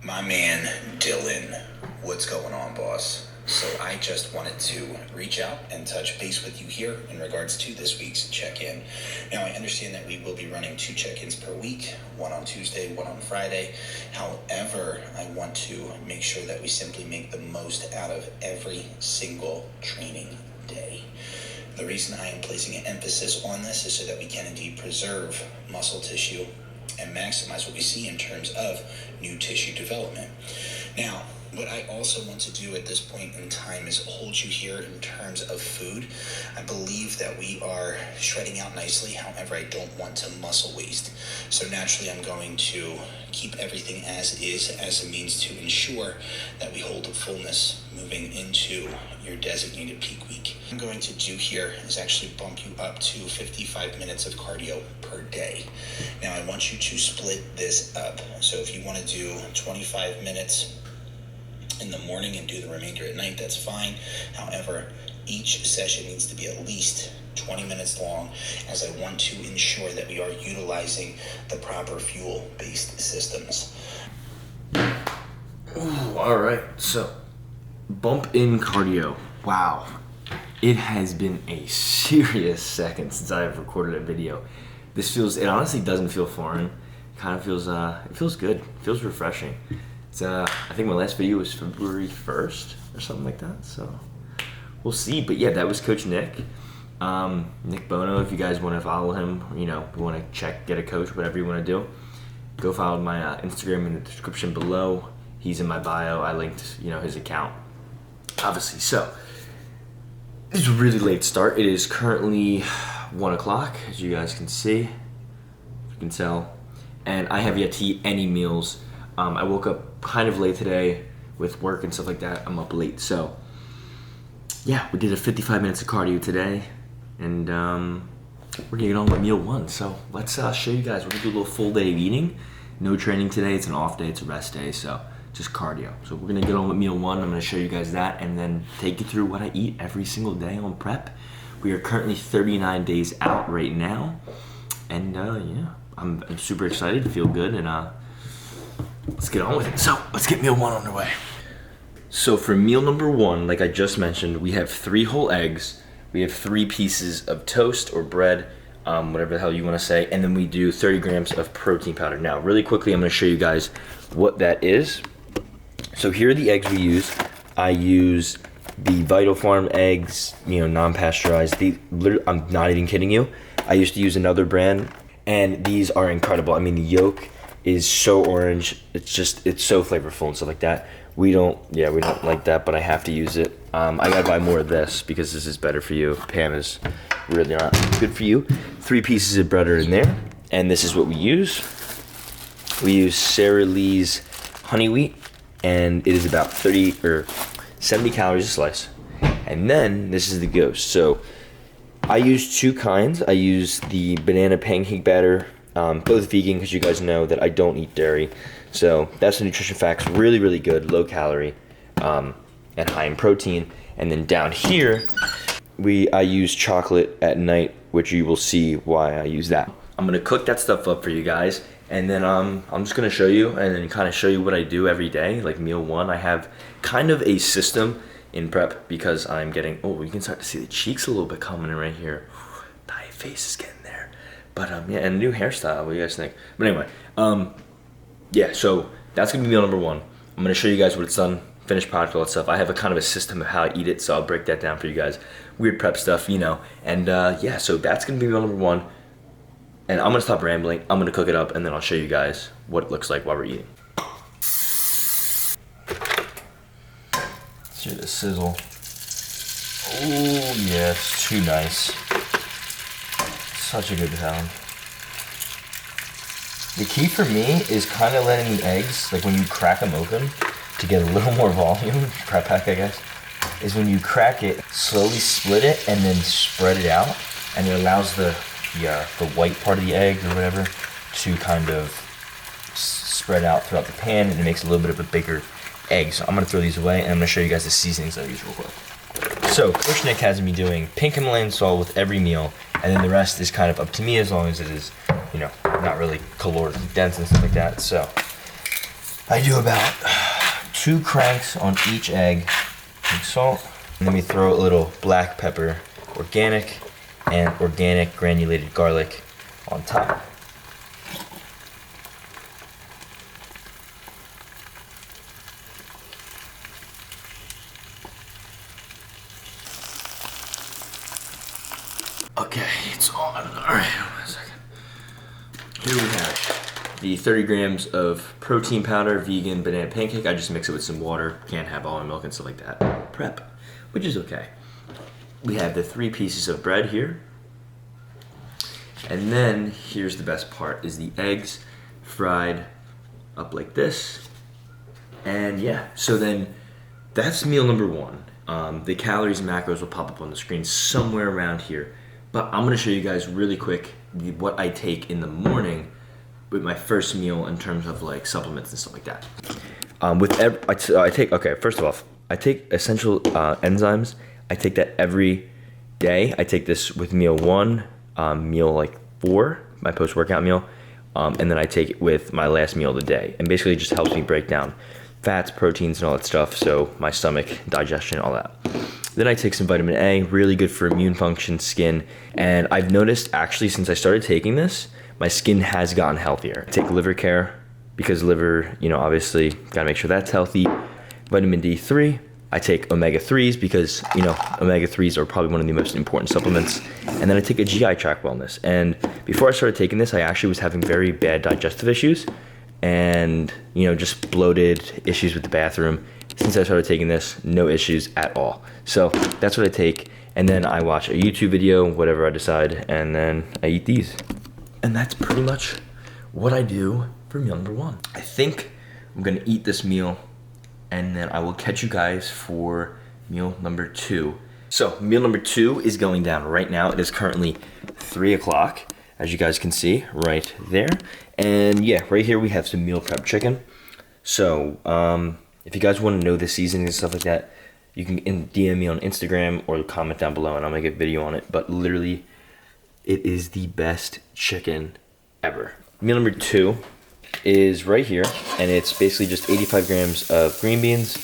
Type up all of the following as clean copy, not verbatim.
My man, Dylan, what's going on, boss? So I just wanted to reach out and touch base with you here in regards to this week's check-in. Now, I understand that we will be running 2 check-ins per week, one on Tuesday, one on Friday. However, I want to make sure that we simply make the most out of every single training day. The reason I am placing an emphasis on this is so that we can indeed preserve muscle tissue and maximize what we see in terms of new tissue development. Now, what I also want to do at this point in time is hold you here in terms of food. I believe that we are shredding out nicely. However, I don't want to muscle waste. So naturally, I'm going to keep everything as is as a means to ensure that we hold fullness moving into your designated peak week. What I'm going to do here is actually bump you up to 55 minutes of cardio per day. Now, I want you to split this up. So if you want to do 25 minutes in the morning and do the remainder at night, that's fine. However, each session needs to be at least 20 minutes long, as I want to ensure that we are utilizing the proper fuel-based systems. Ooh, all right, so bump in cardio. Wow, it has been a serious second since I've recorded a video. It honestly doesn't feel foreign. It kind of feels, it feels good. It feels refreshing. It's, I think my last video was February 1st or something like that, so we'll see. But yeah, that was Coach Nick. Nick Bono, if you guys want to follow him, you want to get a coach, whatever you want to do, go follow my Instagram in the description below. He's in my bio. I linked, his account, obviously. So it's a really late start. It is currently 1 o'clock, as you guys can see, if you can tell, and I have yet to eat any meals. I woke up kind of late today with work and stuff like that. I'm up late, so yeah, we did a 55 minutes of cardio today, and we're gonna get on with meal 1. So let's show you guys. We're gonna do a little full day of eating. No training today. It's an off day. It's a rest day, so just cardio. So we're gonna get on with meal 1. I'm gonna show you guys that, and then take you through what I eat every single day on prep. We are currently 39 days out right now, and yeah, I'm super excited. Feel good, and let's get on with it. So let's get meal 1 underway. So for meal number 1, like I just mentioned, we have 3 whole eggs, we have 3 pieces of toast or bread, whatever the hell you want to say, and then we do 30 grams of protein powder. Now, really quickly, I'm going to show you guys what that is. So here are the eggs we use. I use the Vital Farm eggs, non-pasteurized. I'm not even kidding you. I used to use another brand, and these are incredible. I mean, the yolk is so orange. It's so flavorful and stuff like that. We don't like that, but I have to use it. I gotta buy more of this because this is better for you. Pam is really not good for you. 3 pieces of bread are in there, and this is what we use. We use Sara Lee's honey wheat, and it is about 30 or 70 calories a slice. And then this is the ghost. So I use 2 kinds. I use the banana pancake batter, both vegan, because you guys know that I don't eat dairy. So that's the nutrition facts. Really, really good, low calorie, and high in protein. And then down here, I use chocolate at night, which you will see why I use that. I'm gonna cook that stuff up for you guys, and then I'm just gonna show you, and then kind of show you what I do every day, like meal 1. I have kind of a system in prep because I'm getting, you can start to see the cheeks a little bit coming in right here. My face is getting there. But yeah, and a new hairstyle, what do you guys think? But anyway, yeah, so that's gonna be meal number 1. I'm gonna show you guys what it's done, finished product, all that stuff. I have a kind of a system of how I eat it, so I'll break that down for you guys. Weird prep stuff, and yeah, so that's gonna be meal number 1. And I'm gonna stop rambling, I'm gonna cook it up, and then I'll show you guys what it looks like while we're eating. Let's hear the sizzle. Oh yeah, it's too nice. Such a good sound. The key for me is kind of letting the eggs, like when you crack them open, to get a little more volume, prep pack I guess, is when you crack it, slowly split it and then spread it out, and it allows the white part of the egg or whatever to kind of spread out throughout the pan, and it makes a little bit of a bigger egg. So I'm gonna throw these away, and I'm gonna show you guys the seasonings I use real quick. So Coach Nick has me doing pink Himalayan salt with every meal, and then the rest is kind of up to me as long as it is, not really calorically dense and stuff like that. So I do about 2 cranks on each egg with salt. And then we throw a little black pepper, organic, and organic granulated garlic on top. Okay, it's on. Alright, 1 second. Here we have the 30 grams of protein powder, vegan banana pancake. I just mix it with some water. Can't have almond milk and stuff like that. Prep, which is okay. We have the 3 pieces of bread here. And then, here's the best part, is the eggs fried up like this. And yeah, so then that's meal number 1. The calories and macros will pop up on the screen somewhere around here. But I'm gonna show you guys really quick what I take in the morning with my first meal in terms of like supplements and stuff like that. First of all, I take essential enzymes. I take that every day. I take this with meal 1, meal like 4, my post-workout meal, and then I take it with my last meal of the day. And basically it just helps me break down fats, proteins, and all that stuff, so my stomach, digestion, all that. Then I take some vitamin A, really good for immune function, skin, and I've noticed actually since I started taking this, my skin has gotten healthier. I take liver care, because liver, obviously gotta make sure that's healthy. Vitamin D3, I take omega-3s because, omega-3s are probably one of the most important supplements. And then I take a GI tract wellness. And before I started taking this, I actually was having very bad digestive issues and, just bloated, issues with the bathroom. Since I started taking this, no issues at all. So that's what I take. And then I watch a YouTube video, whatever I decide, and then I eat these. And that's pretty much what I do for meal number 1. I think I'm gonna eat this meal and then I will catch you guys for meal number 2. So meal number 2 is going down right now. It is currently 3 o'clock, as you guys can see right there. And yeah, right here we have some meal prep chicken. So if you guys want to know the seasoning and stuff like that, you can DM me on Instagram or comment down below and I'll make a video on it. But literally, it is the best chicken ever. Meal number 2 is right here, and it's basically just 85 grams of green beans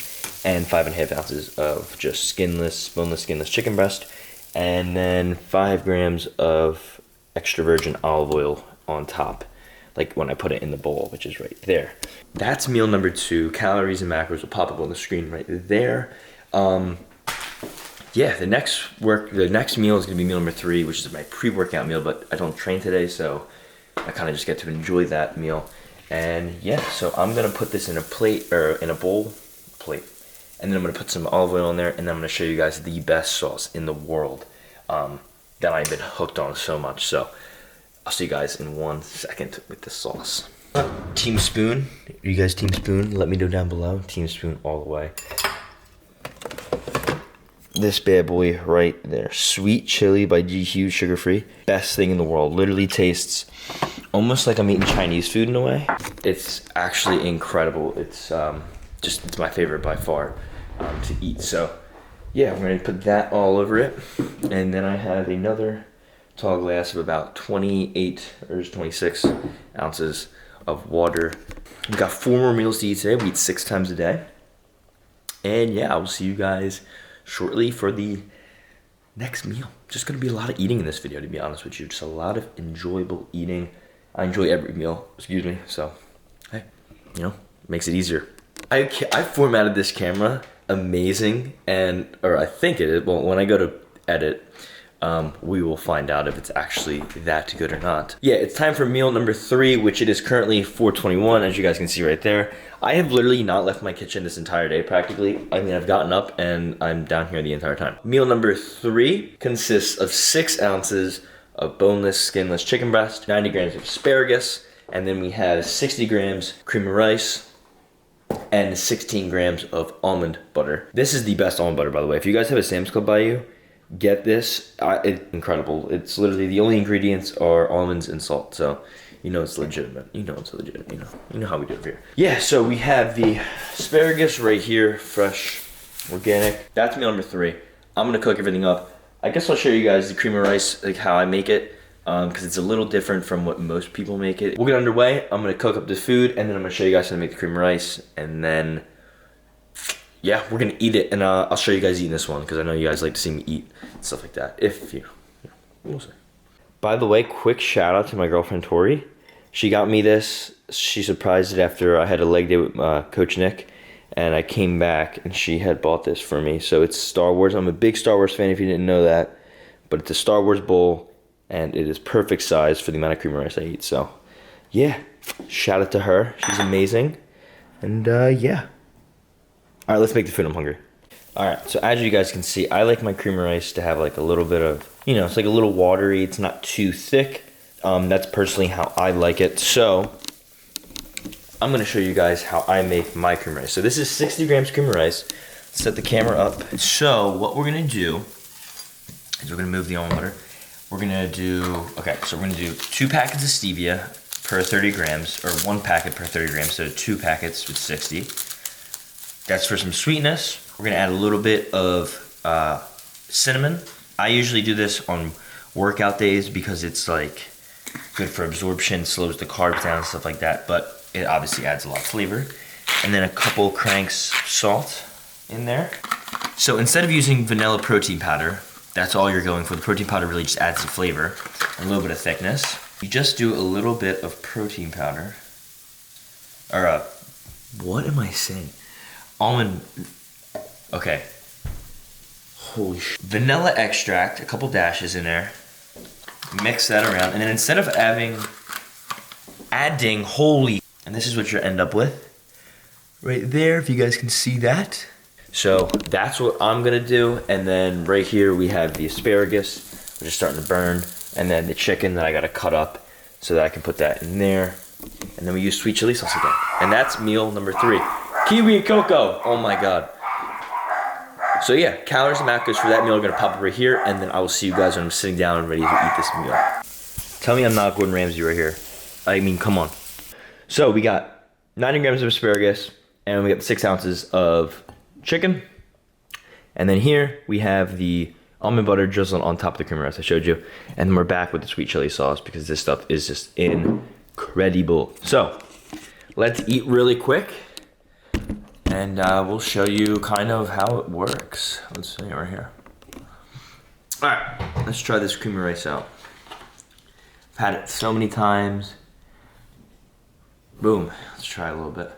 and 5.5 ounces of just boneless, skinless chicken breast, and then 5 grams of extra virgin olive oil on top, like when I put it in the bowl, which is right there. That's meal number 2. Calories and macros will pop up on the screen right there. Yeah, the next meal is gonna be meal number 3, which is my pre-workout meal, but I don't train today, so I kind of just get to enjoy that meal. And yeah, so I'm gonna put this in a plate, or in a bowl, and then I'm gonna put some olive oil in there, and then I'm gonna show you guys the best sauce in the world that I've been hooked on so much. So I'll see you guys in 1 second with the sauce. Team Spoon, you guys Team Spoon? Let me know down below. Team Spoon all the way. This bad boy right there, sweet chili by GQ, sugar-free, best thing in the world. Literally tastes almost like I'm eating Chinese food in a way. It's actually incredible. It's it's my favorite by far to eat. So yeah, we're gonna put that all over it, and then I have another tall glass of about 28 or 26 ounces of water. We got 4 more meals to eat today. We eat 6 times a day, and yeah, I will see you guys shortly for the next meal. Just gonna be a lot of eating in this video, to be honest with you. Just a lot of enjoyable eating. I enjoy every meal, so hey, makes it easier. I formatted this camera amazing, or I think it is. Well, when I go to edit, we will find out if it's actually that good or not. Yeah, it's time for meal number 3, which it is currently 4:21, as you guys can see right there. I have literally not left my kitchen this entire day, practically. I mean, I've gotten up and I'm down here the entire time. Meal number 3 consists of 6 ounces of boneless, skinless chicken breast, 90 grams of asparagus, and then we have 60 grams cream of rice, and 16 grams of almond butter. This is the best almond butter, by the way. If you guys have a Sam's Club by you, get this. It's incredible. It's literally the only ingredients are almonds and salt, so it's legitimate. It's legit. You know how we do it here. Yeah, so we have the asparagus right here, fresh, organic. That's meal number 3. I'm gonna cook everything up. I guess I'll show you guys the cream of rice, like how I make it. because it's a little different from what most people make it. We'll get underway. I'm gonna cook up the food, and then I'm gonna show you guys how to make the cream rice, and then yeah, we're gonna eat it, and I'll show you guys eating this one because I know you guys like to see me eat and stuff like that. If you, we'll see. By the way, quick shout out to my girlfriend Tori. She got me this. She surprised it after I had a leg day with Coach Nick, and I came back and she had bought this for me. So it's Star Wars. I'm a big Star Wars fan if you didn't know that, but it's a Star Wars bowl, and it is perfect size for the amount of cream rice I eat. So yeah, shout out to her. She's amazing, and yeah. All right, let's make the food. I'm hungry. All right, so as you guys can see, I like my cream rice to have like a little bit of, you know, it's like a little watery. It's not too thick. That's personally how I like it. So I'm gonna show you guys how I make my cream rice. So this is 60 grams cream rice. Set the camera up. So what we're gonna do is we're gonna move the almond butter. We're gonna do, okay, so we're gonna do 2 packets of stevia per 30 grams, or 1 packet per 30 grams, so 2 packets with 60. That's for some sweetness. We're gonna add a little bit of cinnamon. I usually do this on workout days because it's like good for absorption, slows the carbs down and stuff like that, but it obviously adds a lot of flavor. And then a couple cranks salt in there. So instead of using vanilla protein powder, that's all you're going for. The protein powder really just adds the flavor, and a little bit of thickness. You just do a little bit of protein powder, or what am I saying? Almond, okay. Holy shit. Vanilla extract, a couple dashes in there. Mix that around, and then instead of adding, holy, and this is what you end up with. Right there, if you guys can see that. So that's what I'm gonna do, and then right here we have the asparagus, which is starting to burn, and then the chicken that I gotta cut up so that I can put that in there. And then we use sweet chili sauce again. And that's meal number 3. Kiwi and cocoa, oh my God. So yeah, calories and macros for that meal are gonna pop up right here, and then I will see you guys when I'm sitting down and ready to eat this meal. Tell me I'm not Gordon Ramsay right here. I mean, come on. So we got 90 grams of asparagus, and we got 6 ounces of chicken. And then here we have the almond butter drizzled on top of the cream rice I showed you. And then we're back with the sweet chili sauce because this stuff is just incredible. So let's eat really quick, and we'll show you kind of how it works. Let's see right here. All right, let's try this creamy rice out. I've had it so many times. Boom, let's try a little bit.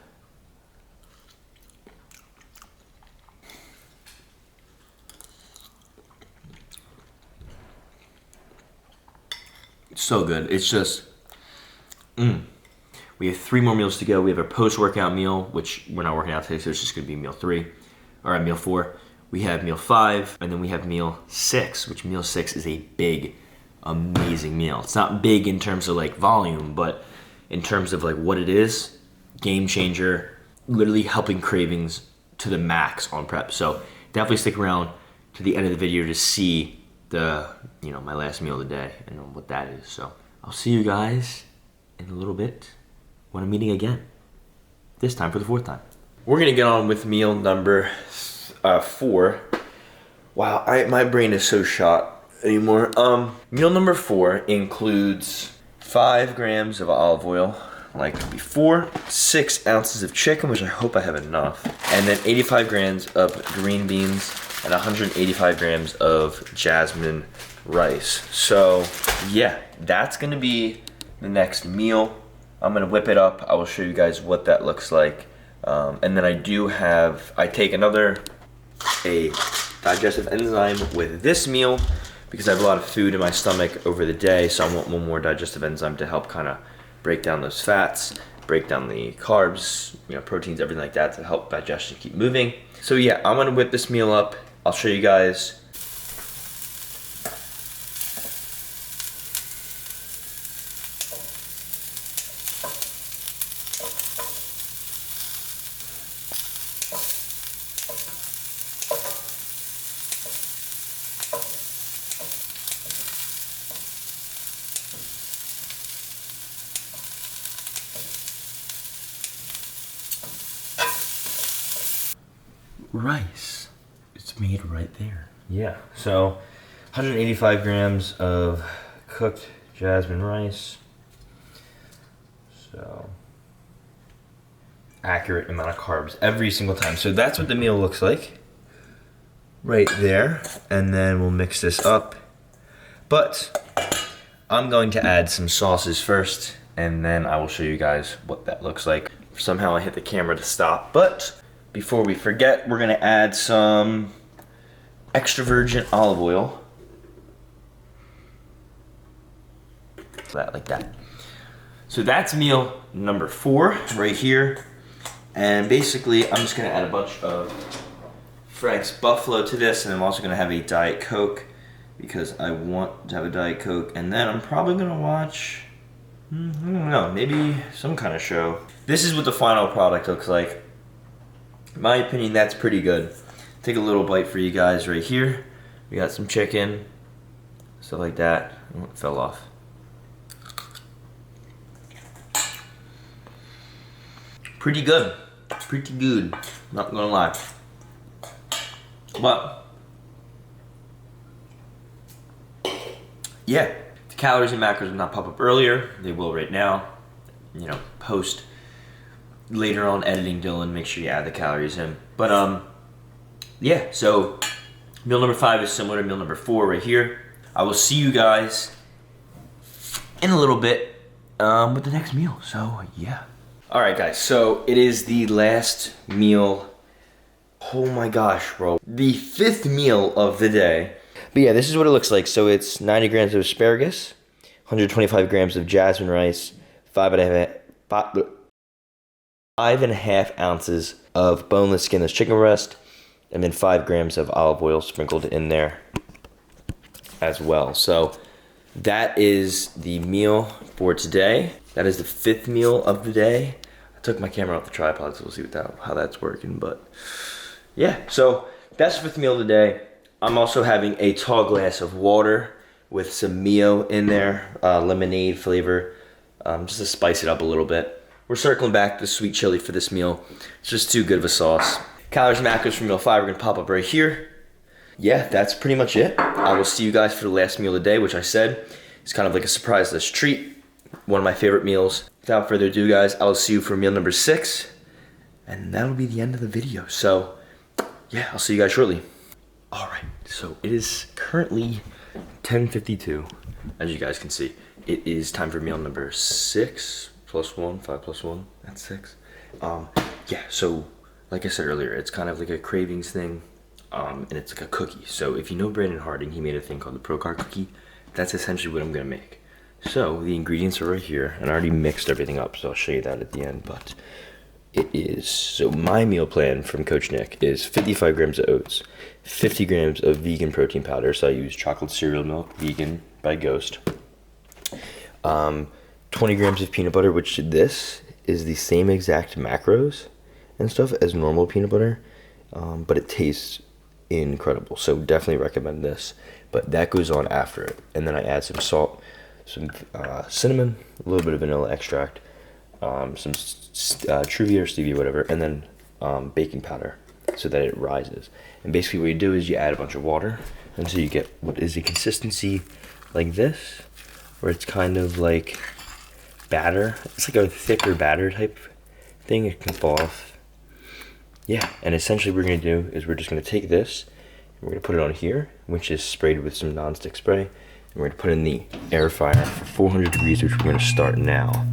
It's so good. It's just, We have 3 more meals to go. We have our post-workout meal, which we're not working out today, so it's just gonna be meal 3, or meal 4. We have meal 5, and then we have meal 6, which meal 6 is a big, amazing meal. It's not big in terms of like volume, but in terms of like what it is, game changer, literally helping cravings to the max on prep. So definitely stick around to the end of the video to see the, my last meal of the day and what that is. So I'll see you guys in a little bit when I'm eating again. This time for the 4th time. We're gonna get on with meal number 4. Wow, my brain is so shot anymore. Meal number 4 includes 5 grams of olive oil, like before, 6 ounces of chicken, which I hope I have enough, and then 85 grams of green beans and 185 grams of jasmine rice. So yeah, that's gonna be the next meal. I'm gonna whip it up. I will show you guys what that looks like. And then I take a digestive enzyme with this meal because I have a lot of food in my stomach over the day, so I want one more digestive enzyme to help kind of break down those fats, break down the carbs, proteins, everything like that to help digestion keep moving. So yeah, I'm gonna whip this meal up. I'll show you guys. Rice. It's made right there. Yeah, so 185 grams of cooked jasmine rice. So, accurate amount of carbs every single time. So that's what the meal looks like. Right there. And then we'll mix this up. But I'm going to add some sauces first, and then I will show you guys what that looks like. Somehow I hit the camera to stop, but before we forget, we're gonna add some extra virgin olive oil. That like that. So that's meal number 4 right here. And basically, I'm just gonna add a bunch of Frank's Buffalo to this, and I'm also gonna have a Diet Coke because I want to have a Diet Coke. And then I'm probably gonna watch, I don't know, maybe some kind of show. This is what the final product looks like. In my opinion, that's pretty good. Take a little bite for you guys right here. We got some chicken, stuff like that. Oh, it fell off. Pretty good, pretty good, not gonna lie. But, yeah, the calories and macros did not pop up earlier. They will right now. You know, post later on editing, Dylan, make sure you add the calories in. But, yeah, so meal number 5 is similar to meal number 4 right here. I will see you guys in a little bit with the next meal, so yeah. Alright guys, so it is the last meal. Oh my gosh, bro. The 5th meal of the day. But yeah, this is what it looks like. So it's 90 grams of asparagus, 125 grams of jasmine rice, 5.5 ounces of boneless, skinless chicken breast, and then 5 grams of olive oil sprinkled in there as well. So that is the meal for today. That is the 5th meal of the day. I took my camera off the tripod, so we'll see how that's working. But yeah, so that's the 5th meal of the day. I'm also having a tall glass of water with some Mio in there, lemonade flavor, just to spice it up a little bit. We're circling back to sweet chili for this meal. It's just too good of a sauce. Calories and macros for meal 5 are gonna pop up right here. Yeah, that's pretty much it. I will see you guys for the last meal of the day, which I said is kind of like a surprise-less treat. One of my favorite meals. Without further ado, guys, I will see you for meal number 6. And that'll be the end of the video. So, yeah, I'll see you guys shortly. Alright, so it is currently 10:52. As you guys can see, it is time for meal number 6 plus 1, 5 plus 1, that's 6. Yeah, so like I said earlier, it's kind of like a cravings thing, and it's like a cookie. So if you know Brandon Harding, he made a thing called the Pro-Car cookie. That's essentially what I'm gonna make. So the ingredients are right here, and I already mixed everything up, so I'll show you that at the end. But it is, so my meal plan from Coach Nick is 55 grams of oats, 50 grams of vegan protein powder, so I use chocolate cereal milk, vegan by Ghost, 20 grams of peanut butter, which this is the same exact macros and stuff as normal peanut butter, but it tastes incredible, so definitely recommend this. But that goes on after it, and then I add some salt, some cinnamon, a little bit of vanilla extract, some Truvia or stevia, whatever, and then baking powder so that it rises. And basically what you do is you add a bunch of water until you get what is a consistency like this, where it's kind of like batter. It's like a thicker batter type thing. It can fall off. Yeah, and essentially what we're going to do is we're just going to take this, and we're going to put it on here, which is sprayed with some non-stick spray. And we're going to put it in the air fryer for 400 degrees, which we're going to start now,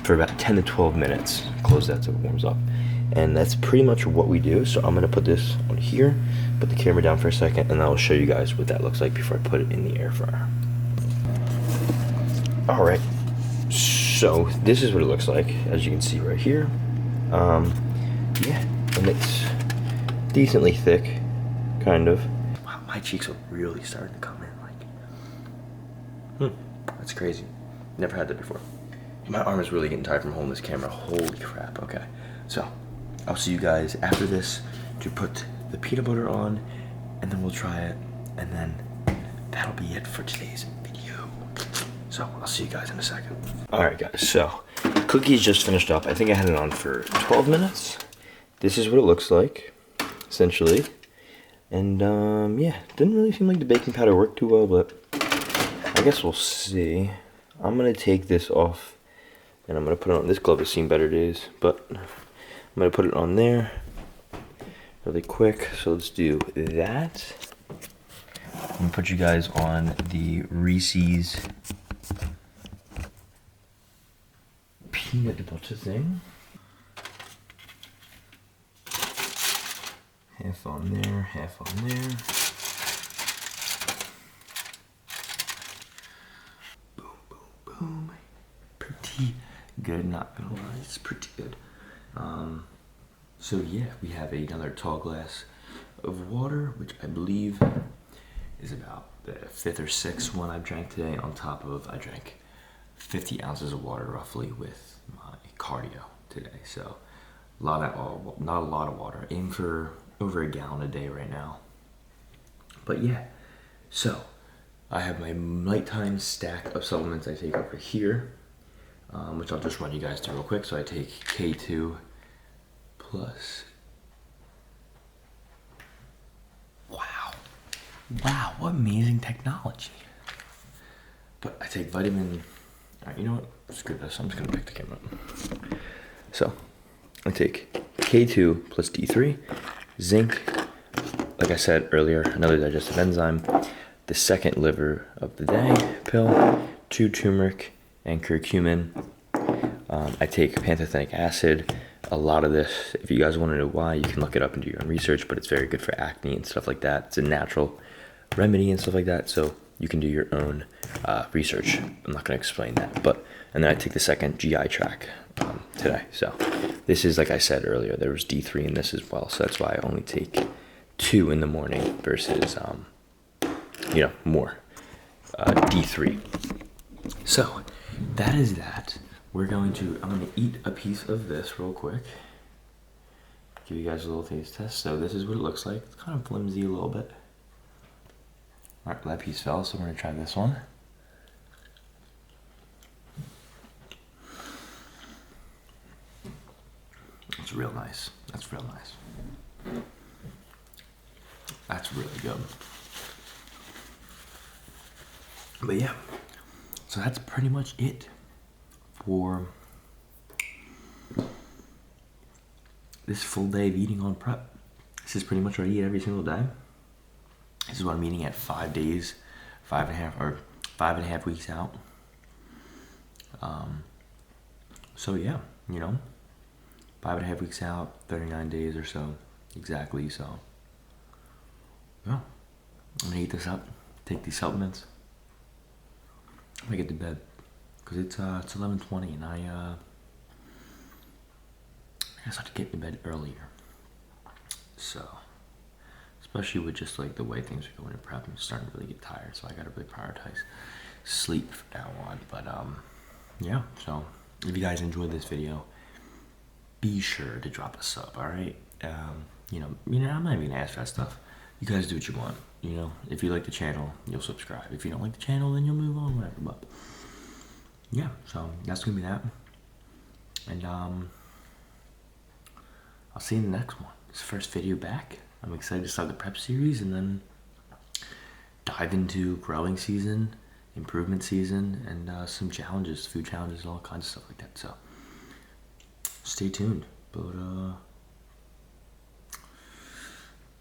for about 10 to 12 minutes. Close that so it warms up. And that's pretty much what we do. So I'm going to put this on here, put the camera down for a second, and I'll show you guys what that looks like before I put it in the air fryer. Alright, so this is what it looks like, as you can see right here. Yeah, and it's decently thick, kind of. Wow, my cheeks are really starting to come in, like, that's crazy. Never had that before. My arm is really getting tired from holding this camera. Holy crap, okay. So, I'll see you guys after this to put the peanut butter on, and then we'll try it, and then that'll be it for today's video. So, I'll see you guys in a second. Alright guys, so, cookies just finished up. I think I had it on for 12 minutes. This is what it looks like, essentially. And, yeah, didn't really seem like the baking powder worked too well, but I guess we'll see. I'm gonna take this off and I'm gonna put it on. This glove has seen better days, but I'm gonna put it on there really quick. So let's do that. I'm gonna put you guys on the Reese's peanut butter thing. Half on there, half on there. Boom, boom, boom. Pretty good, not gonna lie, it's pretty good. So yeah, we have another tall glass of water, which I believe is about the 5th or 6th one I've drank today, on top of I drank 50 ounces of water roughly with my cardio today. So not a lot of water. Aim for over a gallon a day right now. But yeah, so I have my nighttime stack of supplements I take over here, which I'll just run you guys through real quick. So I take K2 plus. Wow, what amazing technology. But I take vitamin. All right, you know what? Screw this. I'm just gonna pick the camera up. So I take K2 plus D3, zinc. Like I said earlier, another digestive enzyme. The second liver of the day pill, 2 turmeric and curcumin. I take pantothenic acid. A lot of this, if you guys want to know why, you can look it up and do your own research, but it's very good for acne and stuff like that. It's a natural remedy and stuff like that, so you can do your own research. I'm not going to explain that, and then I take the second GI tract today. So this is, like I said earlier, there was D3 in this as well, so that's why I only take 2 in the morning versus more D3. So that is that. I'm going to eat a piece of this real quick. Give you guys a little taste test. So this is what it looks like. It's kind of flimsy a little bit. All right, that piece fell, so we're gonna try this one. It's real nice. That's real nice. That's really good. But yeah, so that's pretty much it for this full day of eating on prep. This is pretty much what I eat every single day. This is what I'm eating at 5 days, 5.5 weeks out. So yeah, 5.5 weeks out, 39 days or so, exactly. So yeah, I'm gonna eat this up, take these supplements. I'm gonna get to bed because it's 11:20 and I guess I have to get to bed earlier. So, especially with just like the way things are going in prep, I'm starting to really get tired. So I gotta really prioritize sleep from now on. But yeah. So if you guys enjoyed this video, be sure to drop a sub. All right. I'm not even gonna ask for that stuff. You guys do what you want. If you like the channel, you'll subscribe. If you don't like the channel, then you'll move on. Whatever. But yeah. So that's gonna be that. And I'll see you in the next one. It's the first video back. I'm excited to start the prep series and then dive into growing season, improvement season, and some challenges, food challenges, all kinds of stuff like that. So stay tuned. But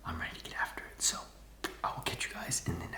I'm ready to get after it. So I will catch you guys in the next